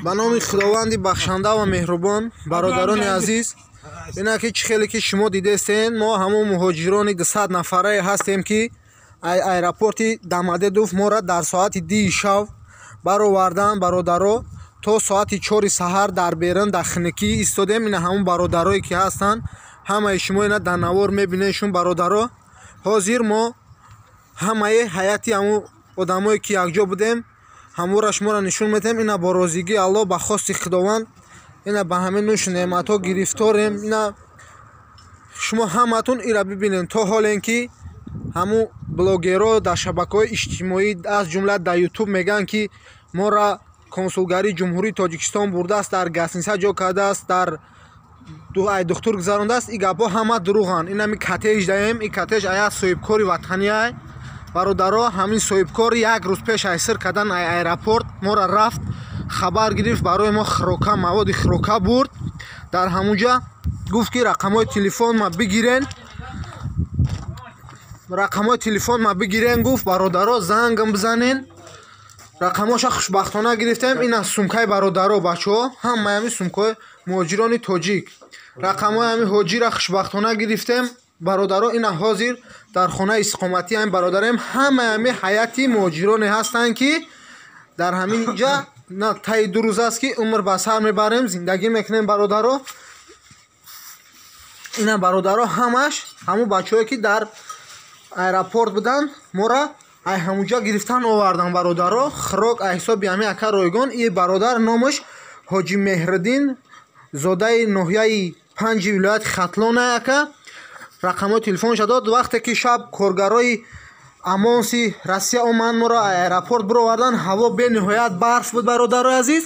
ба номи худованди бахшанда ва меҳрубон, бародарони азиз, ина ки чӣ хеле ки шумо дидестен, мо ҳамон муҳоҷирони 200 нафарае ҳастем ки аэропорти Дамадедов моро дар соати 10 шав баровардан бародаро то соати 4 саҳар дар берун дар хинакӣ истодем. Ина ҳамон бародарое ки ҳастанд, ҳамаи шумо ина дар навор мебинедшун бародаро. ҳозир мо ҳамаи ҳайати ҳамон одамое ки якҷо будем ҳамора шуморо нишон медиҳем. Ина бо розигии Аллоҳ ба хости худованд ина ба ҳамин нӯшу неъматҳо гирифторем. Ина шумо ҳаматун ира бибинед, то ҳоле ки ҳамун блогерҳо дар шабакаҳои иҷтимоӣ аз ҷумла дар ютуб мегӯянд ки мора консулгарии ҷумҳурии Тоҷикистон бурдааст, дар гостиниса ҷо кардааст, дар духтур гузарондааст. И гапҳо ҳама дурӯғанд. Ина ми коттедж даем, и коттедж ая соҳибкори ватанияй бародаро. Ҳамин соҳибкор як рӯз пеш айсир кардан аэропорт мора рафт, хабар гирифт, барои мо хирока, маводи хирока бурд. Дар ҳамунҷа гуфт ки рақамҳои телефон ма бигирен, рақамҳои телефон ма бигирен, гуфт бародаро зангам бизанен. рақамҳоша хушбахтона гирифтем. Ина сумкаи бародаро бачаҳо ҳамаи ҳамин сумкаҳои муҳоҷирони тоҷик, рақамҳои ҳамин ҳоҷира хушбахтона гирифтем бародаро. Ина ҳозир дар хонаи истиқоматии ҳамин бародарем. ҳамаи ҳамин ҳайати муҳоҷироне ҳастанд ки дар ҳамин ҷа на таи 2 рӯз аст ки умр ба сар мебарем, зиндагӣ мекунем бародаро. ина бародаро ҳамаш ҳамун бачаҳое ки дар аэропорт буданд мора ай ҳамунҷа гирифтан овардан бародаро. хирок ай ҳисоби ҳамин ака ройгон. И бародар номаш ҳоҷи Меҳриддин, зодаи ноҳияи Панҷи вилояти Хатлон ака. рақамҳои телефонша дод. вақте ки шаб коргарои амонси Россия оманд моро аэропорт бировардан, ҳаво бениҳоят барф буд бародарои азиз,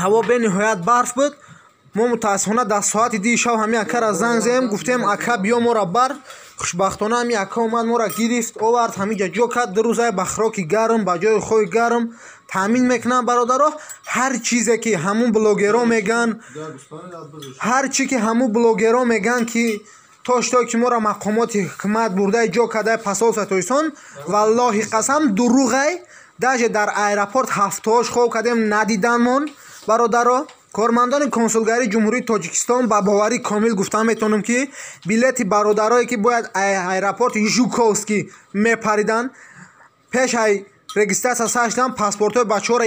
ҳаво бениҳоят барф буд. мо мутаассифона дар соати 10 шав ҳамин акара занг зем, гуфтем ака биё мора бар. хушбахтона ҳамин ака омад, мора гирифт овард, ҳаминҷа ҷо кард. 2 рӯзае ба хироки гарм, ба ҷои хои гарм таъмин мекунам бародаро. ҳар чизе ки ҳамун блогерҳо мегӯянд, ҳар чи ки ҳамун блогерҳо мегӯянд ки то шитое ки моро мақомоти ҳукумат бурдаи ҷо кардаи посолства Тоҷикистон, валлоҳи қасам дурӯғай. даже дар аэропорт ҳафтаҳош хоб кардем, надиданмон бародаро. кормандони консулгарии ҷумҳурии Тоҷикистон ба боварии комил гуфтан метавонам ки билети бародарое ки бояд аэропорти Жуковский мепаридан, пеш ай регистратсия сар шидан паспортҳои бачаҳоро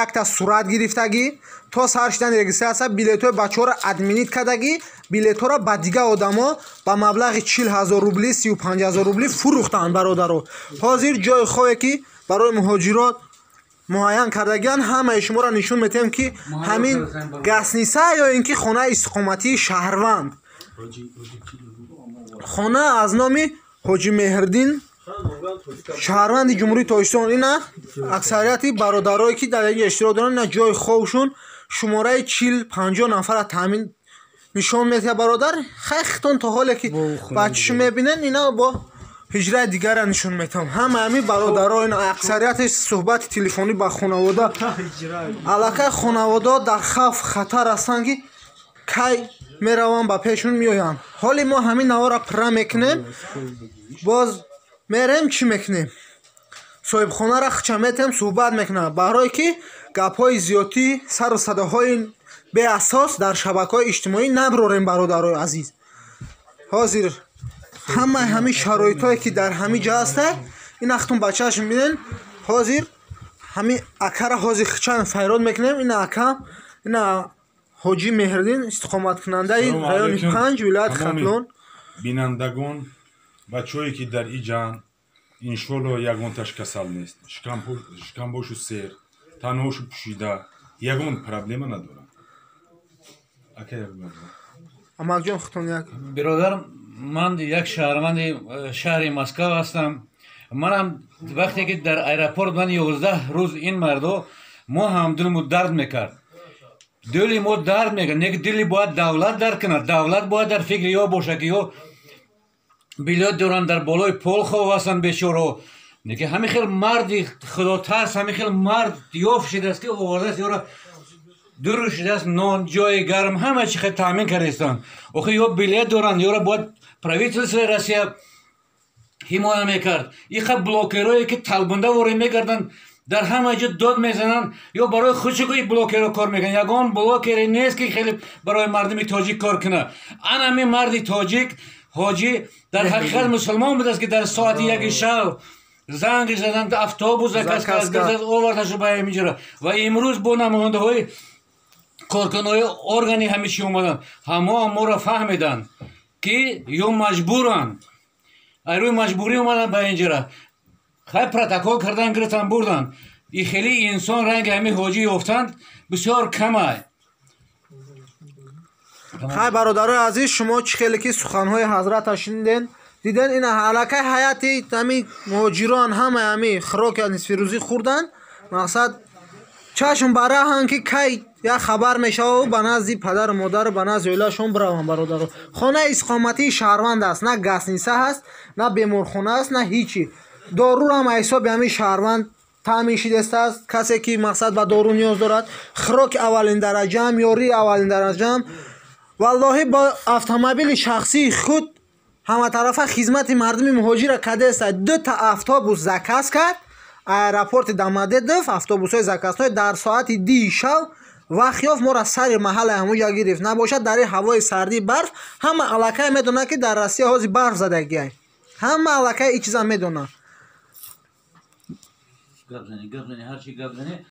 якта сурат гирифтагӣ, то сар шидан регистратсия билетҳои бачаҳоро админит кардагӣ, билетҳоро ба дигар одамо ба маблағи 40,000 рубли, 35,000 рубли фурӯхтанд бародаро. ҳозир ҷои хобе ки барои муҳоҷирот муайян кардагианд, ҳамаи шуморо нишон метаҳем ки ҳамин гостиниса ё ин ки хонаи истиқоматии Шаҳрванд. хона аз номи ҳоҷи Меҳриддин, Шаҳрванди ҷумҳурии Тоҷикистон. ина аксарияти бародарое ки дар инҷа иштирок доранд, ина ҷои хобшун шумораи 40-50 нафара таъмин нишон медиҳад бародар. хайхтон то ҳоле ки бачашо мебинен, ина бо ҳиҷраи дигарро нишон метавам. ҳама ҳамин бародаро ина аксарияти суҳбати телефонӣ ба хонавода, аллакай хонавода дар хавф хатар ҳастанд ки кай меравам ба пешон меоям. ҳоли мо ҳамин навора пурра мекунем, боз мерем чӣ мекунем, соҳибхонаро хича метаҳем, суҳбат мекунам, барое ки гапҳои зиёдӣ, сару садоҳои беасос дар шабакаҳои иҷтимоӣ наброрем бародарои азиз. ҳозир ҳамаи ҳамин шароитҳое ки дар ҳамин ҷо ҳаста, ин ахтун бачааш мебинен. ҳозир ҳамин акара ҳозир хичан файрод мекунем. ина ака, ина ҳоҷи Меҳриддин, истиқоматкунандаи раёни 5 вилояти Хатлон. бинандагон бачаҳое ки дар иҷан иншоалло ягонташ касал нест, шикамбошу сер, танҳошу пӯшида, ягон проблема надорад. ака як амакҷон хутон як биродар, ман як шаҳрванди шаҳри Москва ҳастам. манам вақте ки дар аэропорт ман 11 рӯз ин мардо мо ҳам дилмо дард мекард. дили мо дард мекард. не ки дили бояд давлат дард кунад. давлат бояд дар фикри ё боша ки ё билет доранд дар болои пол хоб ҳастанд бечораҳо. не ки ҳамин хел марди худотарс, ҳамин хел мард ёф шидааст ки овардааст ёро дуру шидааст, нон, ҷои гарм, ҳама чи хел таъмин кардастанд. охир ё билет доранд, ёро бояд правительствои Россия ҳимоя мекард. иқа блокерое ки талбунда ворид мекарданд дар ҳама ҷо дод мезананд ё барои худшукӯи блокерро кор мекунанд. ягон блокере нест ки хеле барои мардуми тоҷик кор кунад. анами марди тоҷик ҳоҷӣ дар ҳақиқат мусулмон будааст ки дар соати 1 шаб занги заданд, автобус закасказ овардашу ба ҳаминҷоро ва имрӯз бо намояндаҳои коркунҳои органи ҳамин чӣ омаданд. ҳамоа моро фаҳмиданд ки ё маҷбуранд, рӯи маҷбурӣ омаданд ба инҷоро. хай протокол кардан гирифтан бурданд. И хеле инсон ранги ҳамин ҳоҷӣ ёфтанд бисёр камай. хай бародарои азиз, шумо чӣ хеле ки суханҳои ҳазратро шуниден, диден ина аллакай ҳаяти ҳамин муҳоҷирон ҳамаи ҳамин хӯроки нисфирӯзӣ хӯрданд. мақсад чашм бараҳанд ки кай як хабар мешавад ба назди падару модару ба назди оилаашон бираванд. бародаро хонаи иstiqomatии шаҳрванд аст, на гасниса ҳаст, на беморхона аст, на ҳичи. дорурам ҳисоби ҳамин шаҳрванд таъмин шидастааст. касе ки мақсад ба дору ниёз дорад, хӯроки аввалин дараҷаам, ёрии аввалин дараҷаам, валлоҳи бо автомобили шахсии худ ҳаматарафа хизмати мардуми муҳоҷира кадеста. 2 автобус заказ кард аэропорти Домодедов, автобусҳои закасҳои дар соати 2 шав вақт ёфт моро сари маҳалла ҳамуҷа гирифт. набошад дар ҳавои сарди барф ҳама аллакай медонад ки дар Россия ҳози барф задагиай. ҳама аллакай ин чиза медонад.